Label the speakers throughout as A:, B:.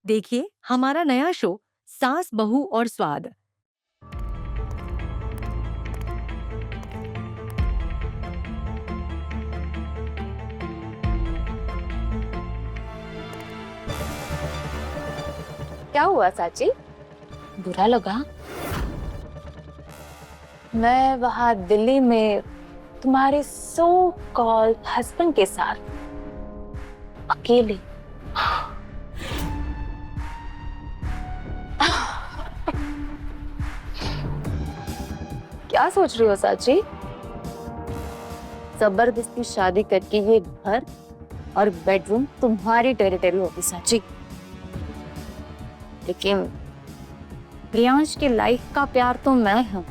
A: देखिए हमारा नया शो सास बहू और स्वाद।
B: क्या हुआ चाची? बुरा लगा? मैं वहां दिल्ली में तुम्हारे सो कॉल्ड हस्बैंड के साथ अकेले। क्या सोच रही हो चाची? जबरदस्ती शादी करके ये घर और बेडरूम तुम्हारी टेरिटरी होगी चाची, लेकिन प्रियांश की लाइफ का प्यार तो मैं हूं।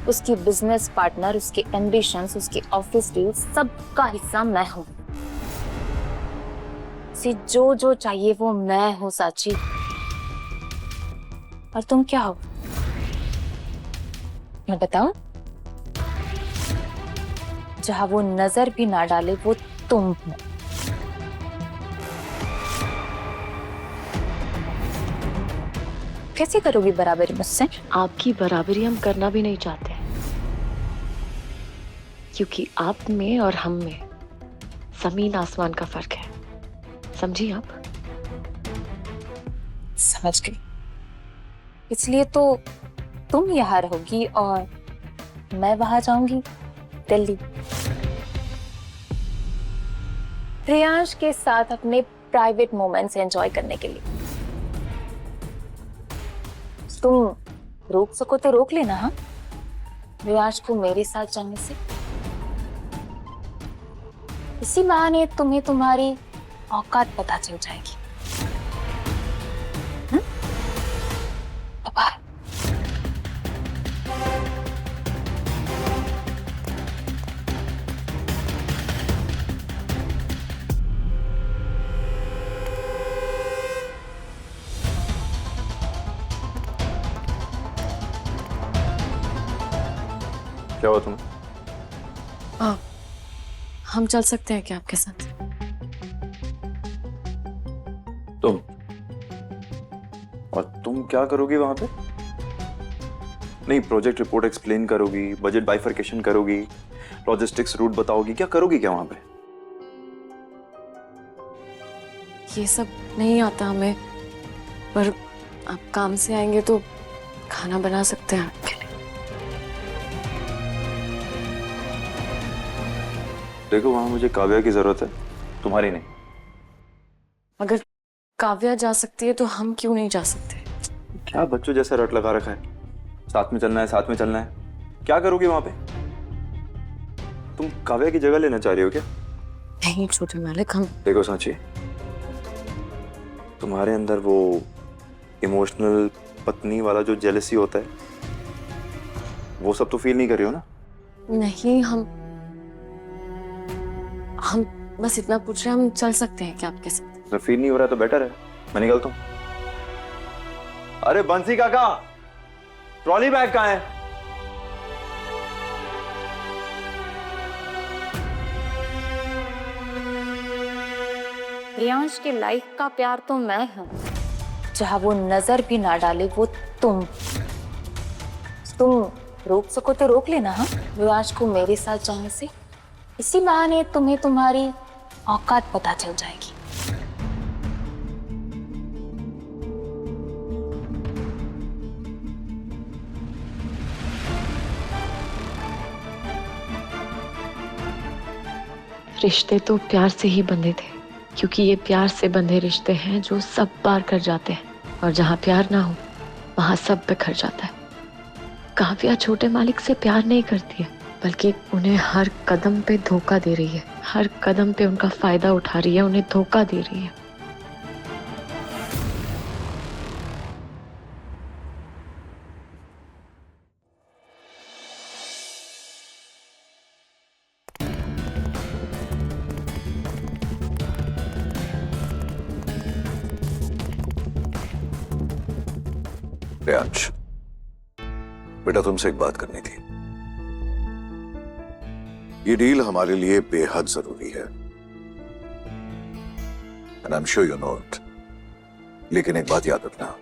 B: उसकी बिजनेस पार्टनर, उसके एम्बिशंस, उसके ऑफिस डील्स, सबका हिस्सा मैं हूं। उसे जो जो चाहिए वो मैं हूं साची। और तुम क्या हो मैं बताऊं? जहां वो नजर भी ना डाले वो तुम हो। कैसे करोगी बराबरी मुझसे?
C: आपकी बराबरी हम करना भी नहीं चाहते, क्योंकि आप में और हम में जमीन आसमान का फर्क है। समझी आप?
B: समझ गई। इसलिए तो तुम यहाँ रहोगी और मैं वहां जाऊंगी दिल्ली, प्रियांश के साथ अपने प्राइवेट मोमेंट्स एंजॉय करने के लिए। तुम रोक सको तो रोक लेना। हाँ, प्रियांश को मेरे साथ जाने से। इसी बहाने तुम्हें तुम्हारी औकात पता चल जाएगी। बाय।
D: क्या हुआ तुम्हें?
C: हम चल सकते हैं क्या आपके साथ?
D: तुम क्या करोगी वहां पे? नहीं, प्रोजेक्ट रिपोर्ट एक्सप्लेन करोगी, बजट बाइफरकेशन करोगी, लॉजिस्टिक्स रूट बताओगी, क्या करोगी क्या वहां पे?
C: ये सब नहीं आता हमें, पर आप काम से आएंगे तो खाना बना सकते हैं आपके लिए।
D: देखो, वहां मुझे काव्या की जरूरत है, तुम्हारी नहीं।
C: अगर काव्या जा सकती है तो हम क्यों नहीं जा सकते?
D: क्या बच्चों जैसा रट लगा रखा है, साथ में चलना है, साथ में चलना है। क्या करोगी वहां पे? तुम काव्या की जगह लेना चाह रही हो क्या?
C: नहीं छोटे मालिक, हम
D: देखो सांची, तुम्हारे अंदर वो इमोशनल पत्नी वाला जो जेलसी होता है, वो सब तो फील नहीं कर रही हो ना?
C: नहीं, हम बस इतना पूछ रहे हैं, हम चल सकते हैं क्या आपके साथ?
D: तो फील नहीं हो रहा तो बेटर है, मैं निकलता हूं। अरे बंसी काका, ट्रॉली बैग कहाँ है?
B: प्रियांश की लाइफ का प्यार तो मैं हूं। जहां वो नजर भी ना डाले वो तुम रोक सको तो रोक लेना। हाँ, प्रियांश को मेरे साथ जाने से। इसी बहाने तुम्हें तुम्हारी औकात पता चल जाएगी।
C: रिश्ते तो प्यार से ही बंधे थे, क्योंकि ये प्यार से बंधे रिश्ते हैं जो सब पार कर जाते हैं, और जहाँ प्यार ना हो वहां सब बिखर जाता है। काव्या छोटे मालिक से प्यार नहीं करती है, बल्कि उन्हें हर कदम पे धोखा दे रही है, हर कदम पे उनका फायदा उठा रही है, उन्हें धोखा दे रही है।
E: प्रियांश, बेटा तुमसे एक बात करनी थी। ये डील हमारे लिए बेहद जरूरी है, and I am sure you know it. लेकिन एक बात याद रखना,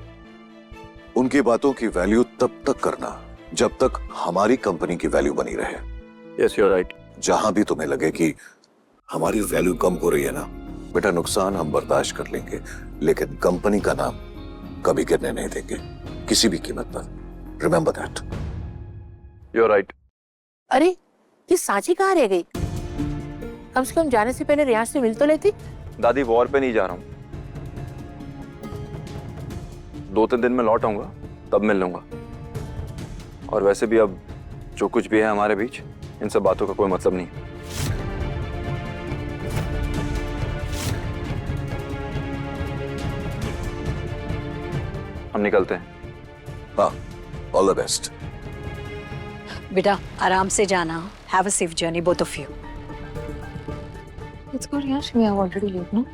E: उनकी बातों की वैल्यू तब तक करना जब तक हमारी कंपनी की वैल्यू बनी रहे।
D: Yes, you are right.
E: जहां भी तुम्हें लगे कि हमारी वैल्यू कम हो रही है ना, बेटा नुकसान हम बर्दाश्त कर लेंगे, लेकिन कंपनी का नाम कभी गिरने नहीं देंगे किसी भी कीमत पर। Remember that.
D: You are right.
F: अरे ये सांची कहाँ रह गई? कम से कम जाने से पहले रियाज से मिल तो लेती।
D: दादी, वॉर पे नहीं जा रहा हूँ, 2-3 दिन में लौट आऊंगा, तब मिल लूंगा। और वैसे भी अब जो कुछ भी है हमारे बीच, इन सब बातों का कोई मतलब नहीं। हम निकलते हैं।
E: हाँ, ऑल द बेस्ट।
G: बेटा आराम से जाना। Have a safe journey both of you.
B: Let's go, Riyash. We are already late, no?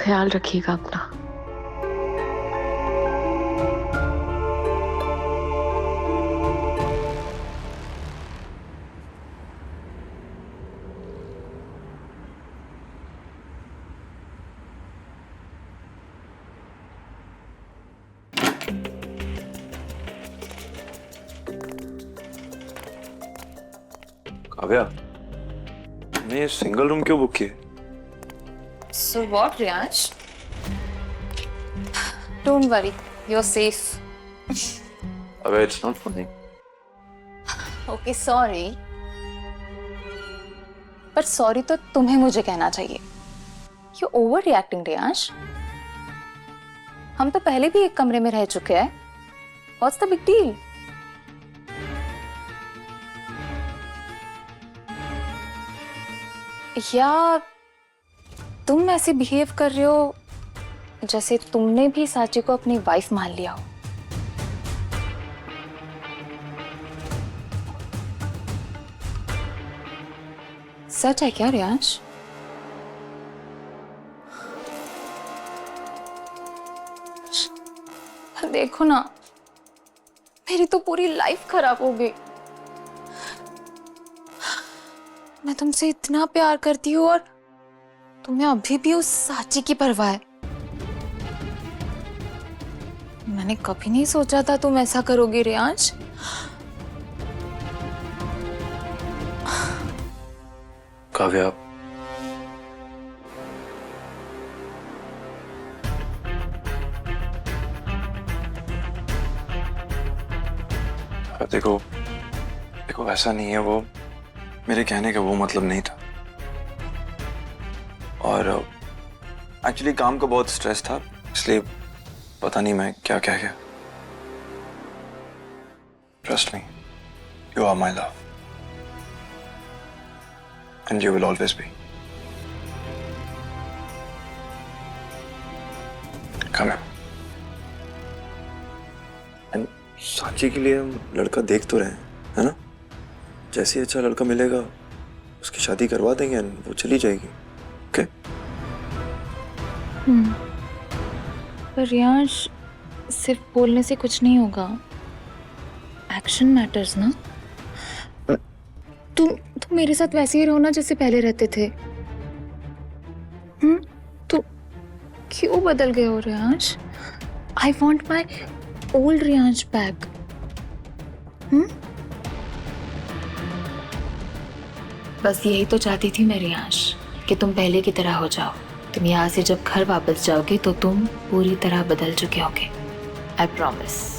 C: ख्याल रखिएगा अपना।
D: काव्या, मैं ये सिंगल रूम क्यों बुक किए?
B: So what, Riyash? Don't worry, you're safe.
D: अबे, it's not funny.
B: Okay, sorry. पर सॉरी तो तुम्हें मुझे कहना चाहिए। You're overreacting, Riyash. हम तो पहले भी एक कमरे में रह चुके हैं। What's the big deal? या तुम ऐसे बिहेव कर रहे हो जैसे तुमने भी सांची को अपनी वाइफ मान लिया हो। सच है क्या रियाश? देखो ना, मेरी तो पूरी लाइफ खराब हो गई। मैं तुमसे इतना प्यार करती हूँ और तुम्हें अभी भी उस सांची की परवाह है। मैंने कभी नहीं सोचा था तुम ऐसा करोगे रियाज।
D: काव्या, देखो देखो, ऐसा नहीं है, वो मेरे कहने का वो मतलब नहीं था। और एक्चुअली काम का बहुत स्ट्रेस था, इसलिए पता नहीं मैं क्या कह गया। Trust me, you are my love and you will always be. Come and Sanchi के लिए हम लड़का देख तो रहे हैं, है ना? जैसे ही अच्छा लड़का मिलेगा उसकी शादी करवा देंगे एंड वो चली जाएगी। ओके?
B: पर रियाज, सिर्फ बोलने से कुछ नहीं होगा। एक्शन मैटर्स ना। तुम मेरे साथ वैसे ही रहो ना जैसे पहले रहते थे। तुम क्यों बदल गए हो Riyaz? I want my old Riyaz back. बस यही तो चाहती थी मैं रियाज, कि तुम पहले की तरह हो जाओ। तुम यहाँ से जब घर वापस जाओगे तो तुम पूरी तरह बदल चुके होगे। I promise.